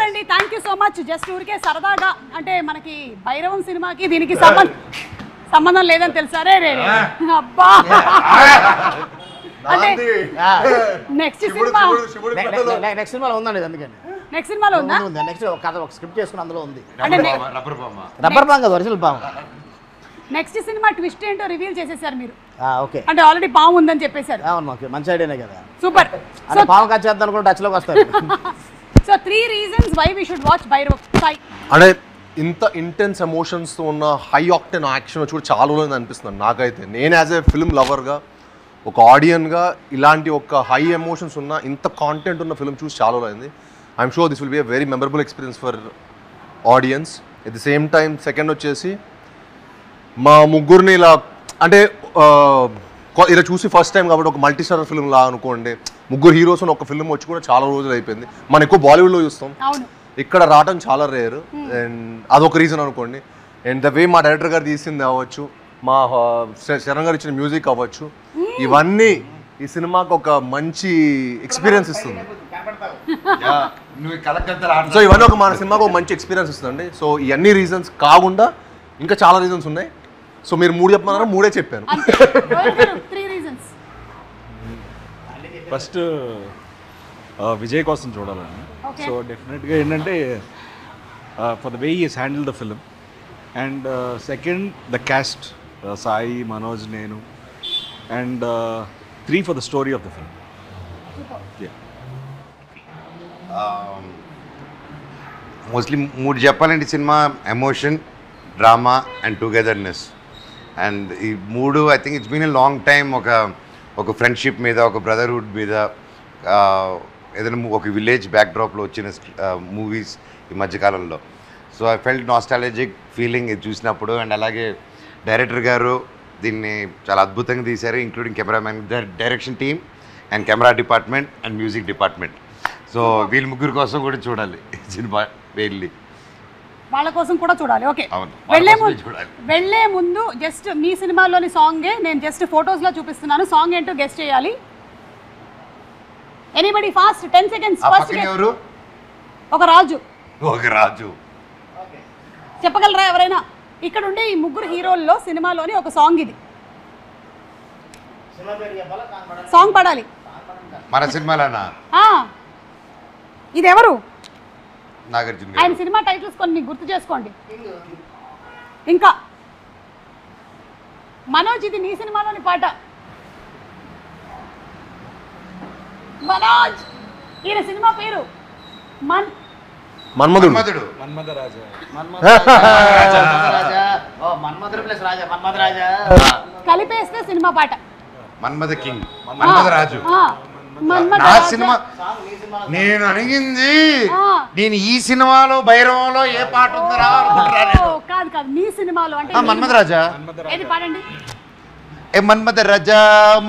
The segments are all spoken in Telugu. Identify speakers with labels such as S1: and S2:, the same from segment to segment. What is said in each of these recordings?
S1: అండి, thank you so much. Just ఊరికే సరదాగా అంటే మనకి భైరవం సినిమాకి దీనికి సంబంధం లేదని తెలుసా? రే రే అబ్బా, అంటే నెక్స్ట్
S2: సినిమాలో ఉందండి, అందుకని
S1: నెక్స్ట్ సినిమాలో ఉందా?
S2: నెక్స్ట్ కథ ఒక స్క్రిప్ట్ చేసుకుని అందులో ఉంది.
S3: రబ్బర్
S2: పాము కదా, ఒరిజినల్ పాము.
S1: నెక్స్ట్ సినిమా ట్విస్ట్ ఏంటో రివీల్ చేసేసారు మీరు.
S2: ఓకే,
S1: అంటే ఆల్రెడీ పాము ఉందని చెప్పేశారు.
S2: అవును, ఓకే, మంచి ఐడియానే కదా.
S1: సూపర్.
S2: అంటే పాము కట్ చేద్దాం అనుకుంటే టచ్లోకి వస్తారు.
S1: So 3 reasons why we should watch Bhairav. Sai,
S3: అంటే ఇంత ఇంటెన్స్ ఎమోషన్స్తో ఉన్న హై ఆక్టెన్ యాక్షన్ వచ్చి కూడా చాలా రోజులు అనిపిస్తుంది నాకైతే. నేను యాజ్ ఏ ఫిల్మ్ లవర్గా, ఒక ఆడియన్గా ఇలాంటి ఒక హై ఎమోషన్స్ ఉన్న ఇంత కాంటెంట్ ఉన్న ఫిల్మ్ చూసి చాలా రోజులు అయింది. I'm sure this will be a very memorable experience for audience. At the same time second వచ్చేసి మా ముగ్గురిని ఇలా అంటే ఇలా చూసి ఫస్ట్ టైం కాబట్టి ఒక మల్టీ స్టారర్ ఫిల్మ్ లా అనుకోండి, ముగ్గురు హీరోస్ ఉన్న ఒక ఫిల్మ్ వచ్చి కూడా చాలా రోజులు అయిపోయింది. మనం ఎక్కువ బాలీవుడ్లో చూస్తాం, ఇక్కడ రావడం చాలా రేర్. అండ్ అదొక రీజన్ అనుకోండి. అండ్ ద వే మా డైరెక్టర్ గారు తీసింది అవ్వచ్చు, మా శరణ్ గారు ఇచ్చిన మ్యూజిక్ అవ్వచ్చు, ఇవన్నీ ఈ సినిమాకి ఒక మంచి ఎక్స్పీరియన్స్ ఇస్తుంది. సో ఇవన్నీ ఒక మన సినిమాకి ఒక మంచి ఎక్స్పీరియన్స్ ఇస్తుందండి. సో ఈ అన్ని రీజన్స్ కాకుండా ఇంకా చాలా రీజన్స్ ఉన్నాయి. సో మీరు 3 చెప్పమన్నారా, 3 చెప్పాను.
S4: ఫస్ట్ విజయ్ కోసం చూడాలండి. సో డెఫినెట్గా ఏంటంటే for the way is handle the film. And second the cast, Sai, Manoj, నేను. And 3 for the story of the film.
S5: Mostly 3 చెప్పాలంటే cinema emotion, drama and togetherness. And ఈ 3 I think it's been a long time ఒక ఫ్రెండ్షిప్ మీద, ఒక బ్రదర్హుడ్ మీద, ఏదైనా ఒక విలేజ్ బ్యాక్డ్రాప్లో వచ్చిన మూవీస్ ఈ మధ్యకాలంలో. So I felt nostalgic feeling ఇది చూసినప్పుడు. అండ్ అలాగే డైరెక్టర్ గారు దీన్ని చాలా అద్భుతంగా తీశారు, including cameraman, direction team and camera department and music department. So వీళ్ళ ముగ్గురు కోసం కూడా చూడాలి సినిమా, వెళ్ళి
S1: వాళ్ళ కోసం కూడా చూడాలి. ఓకే,
S5: అవును,
S1: వెళ్ళే ముందు జస్ట్ మీ సినిమాలోని సాంగే నేను జస్ట్ ఫొటోస్లో చూపిస్తున్నాను. సాంగ్ ఏంటో గెస్ట్ చేయాలి. Anybody fast, 10 seconds. ఫస్ట్
S5: ఎవరు?
S1: ఒక రాజు. చెప్పగలరా ఎవరైనా? ఇక్కడ ఉండే ఈ 3 హీరోల్లో సినిమాలోని ఒక సాంగ్ ఇది. సాంగ్ పడాలి
S5: మన సినిమాలోనా?
S1: ఇది ఎవరు?
S5: నాగార్జున.
S1: ఆయన సినిమా టైటిల్స్ కొన్ని గుర్తు చేసుకోండి. ఇంకా మనోజ్, ఇది నీ సినిమాలోని పాట. మనోజ్, ఈయన సినిమా పేరు
S3: మన్మధుడు.
S1: కలిపేస్తే సినిమా పాట
S5: మన్మథ కింగ్, మన్మథ రాజు. నా సినిమా నేను అడిగింది, నేను ఈ సినిమాలో భైరవంలో ఏ పాట ఉందరా అనుకుంటున్నాను.
S1: కాదు కాదు, మీ సినిమాలో అంటే
S5: మన్మథ రాజా.
S1: ఏది పాడండి?
S5: ఏ మన్మథ రాజా,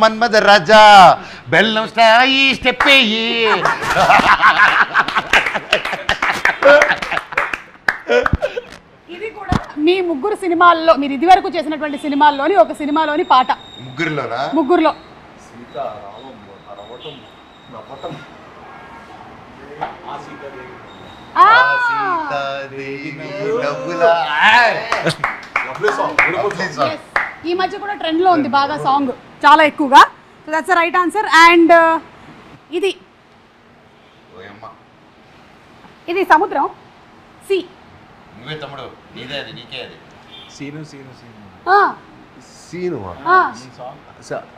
S5: మన్మథ రాజా, బెల్లం స్టాయి స్టెప్ అయ్యి.
S1: ఇది కూడా మీ 3 సినిమాల్లో, మీరు ఇదివరకు చేసినటువంటి సినిమాల్లోని ఒక సినిమాలోని పాట. ముగ్గురులో ఈ మధ్య కూడా ట్రెండ్ లో ఉంది బాగా సాంగ్, చాలా ఎక్కువగా. So that's the right answer. And ఇది సముద్రం, సి.
S5: నువ్వే తమ్ముడు, నీదే అది, నీకే అది.
S4: సీను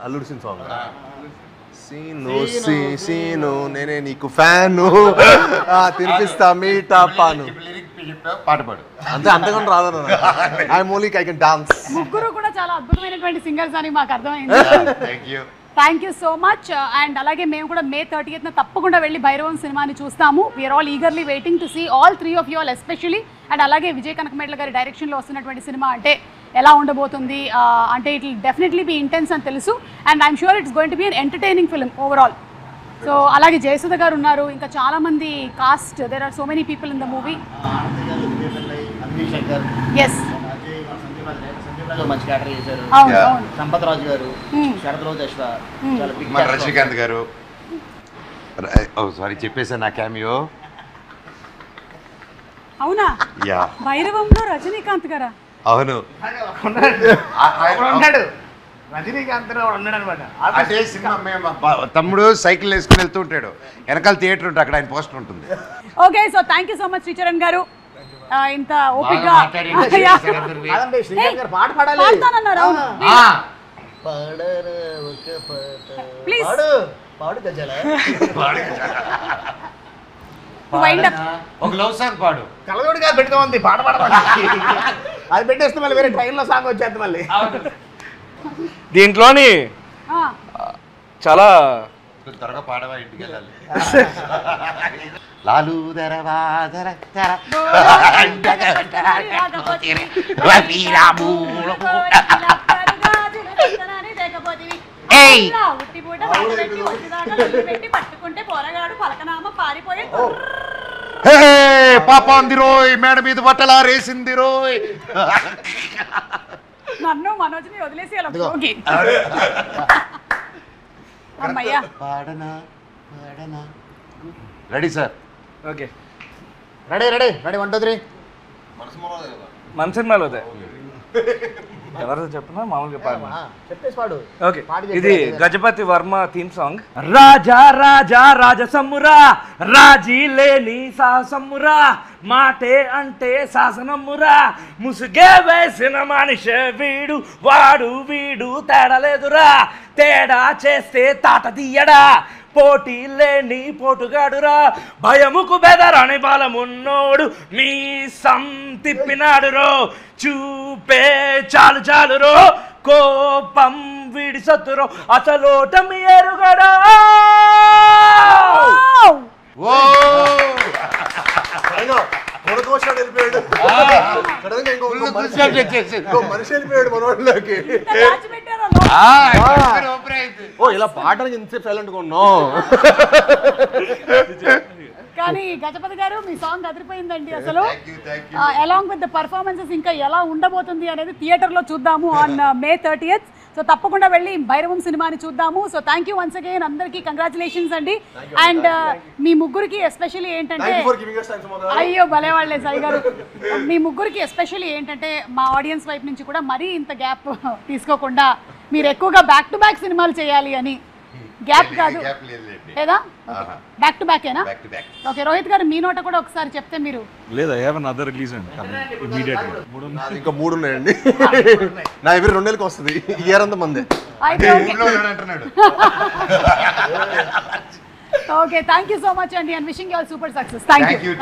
S3: అల్లుడు సీన్ సాంగ్. సీను నేనే నీకు ఫ్యాను, తినిపిస్తా మీటా పాను.
S5: పాట పాడు.
S3: అంతకన్నా రాదు. I can dance.
S1: ముగ్గురు కూడా చాలా అద్భుతమైనటువంటి సింగర్స్ అని మాకు అర్థమైంది. Thank you so much. And అలాగే మేము కూడా May 30th తప్పకుండా వెళ్ళి భైరవం సినిమాని చూస్తాము. We are all eagerly waiting to see all 3 of you all especially. And అలాగే విజయ్ కనకమేట్ల గారి డైరెక్షన్లో వస్తున్నటువంటి సినిమా అంటే ఎలా ఉండబోతుంది అంటే it will definitely be intense అని తెలుసు. And I'm sure it's going to be an entertaining film overall. So అలాగే జయసుధ గారు ఉన్నారు, ఇంకా చాలా మంది cast, there are so many people in the movie. Yes,
S2: Sampath Raju garu, Sarath రోజు అశ్వ,
S5: రజనీకాంత్ గారు. సారీ చెప్పేసా నా క్యామియో.
S1: అవునా?
S5: యా
S1: భైరవంలో రజనీకాంత్ గారా?
S5: అవును
S2: ఉన్నాడు రజనీకాంత్ ఉన్నాడు అనమాట.
S5: అదే సినిమా మేము తమ్ముడు సైకిల్ వేసుకుని వెళ్తూ ఉంటాడు, వెనకాల థియేటర్ ఉంటుంది, అక్కడ ఆయన పోస్టర్ ఉంటుంది.
S1: Okay, so thank you so much Sricharan గారు. ఇంత ఓపికగా
S2: కాదండి, శ్రీకాంత్ గారు పాట పాడాలి.
S1: పాడతానన్నారు. అవును.
S2: పాడరా ఒక పాట.
S1: Please.
S2: పాడు పాడు గజాల.
S1: Wind up.
S5: ఒక లవ్ సాంగ్ పాడు.
S2: కలజోడిగా పెట్టుకోమంది పాట పాడమని. అది పెట్టేస్తే మళ్ళీ వేరే ట్రైన్లో సాంగ్ వచ్చేది మళ్ళీ.
S6: దీంట్లోని
S1: ఆ,
S6: చాలా
S5: త్వరగా పాడవా, ఇంటికి వెళ్ళాలి. లాలు దరవా దర దర
S1: పట్టుకుంటే పొరగాడు పలకనామ పారిపోయి
S5: పాపాంది రోయ్, మేడ మీద బట్టలా రేసింది రోయ్.
S1: నన్ను మనోజ్ని వదిలేసి అలా పోగి. అమ్మయ్యా.
S5: పాడనా పాడనా. Ready sir?
S6: Okay.
S2: Ready ready ready 1 2 3.
S6: మన సినిమాలో అదే ఎవరితో చెప్పినా మామూలుగా పాడమా.
S2: చెప్పేసి పాడు.
S6: ఓకే,
S2: పాడి
S6: ఇది
S2: చెప్పు.
S6: Gajapathi Varma theme song. రాజా రాజా రాజసమ్మురా, రాజీ లేని సాహసమ్మురా, మాటే అంటే శాసనమ్మురా, ముసుగే వేసిన మనిషే వీడు, వాడు వీడు తేడలేదురా, తేడా చేస్తే తాట తీయడా, పోటీ లేని పోటుగాడురా, భయముకు బెదరని బలమున్నోడు మీ సం తిప్పినాడు రో, చూపే చాలు చాలు రో, కోపం వీడి సత్తురో, అసలోటమి ఎరుగడా.
S5: ఓ
S3: మనిషి వెళ్ళిపోయాడు మనోళ్ళకి. ఓ ఇలా పాడడానికి ఇంత సైలెంట్ గా ఉన్నాం.
S1: కానీ గజపతి గారు మీ సాంగ్ అదిరిపోయిందండి అసలు. అలాంగ్ విత్ ద పర్ఫార్మెన్సెస్ ఇంకా ఎలా ఉండబోతుంది అనేది థియేటర్లో చూద్దాము ఆన్ May 30th. సో తప్పకుండా వెళ్ళి భైరవం సినిమాని చూద్దాము. So thank you once again, అందరికీ కంగ్రాచులేషన్స్ అండి. అండ్ మీ ముగ్గురికి ఎస్పెషల్లీ ఏంటంటే, అయ్యో భలే వాళ్ళే సాయి గారు, మీ ముగ్గురికి ఎస్పెషల్లీ ఏంటంటే మా ఆడియన్స్ వైపు నుంచి కూడా మరీ ఇంత గ్యాప్ తీసుకోకుండా మీరు ఎక్కువగా బ్యాక్ టు బ్యాక్ సినిమాలు చేయాలి అని. గ్యాప్ కాదు లేదా? బ్యాక్ టు బ్యాకేనా? ఓకే, రోహిత్ గారు మీ నోట కూడా ఒకసారి చెప్తే మీరు.
S4: లేదు, ఐ హావ్ అనదర్ రిలీజ్ అండి ఇమీడియట్లీ.
S3: ఇంకా 3 ఉన్నాయండి. నా ఎవరి 2 నెలలకు వస్తుంది. ఇయర్ అంతా మంది.
S1: అయితే okay, thank you so much అండి, and wishing you all super success. Thank you.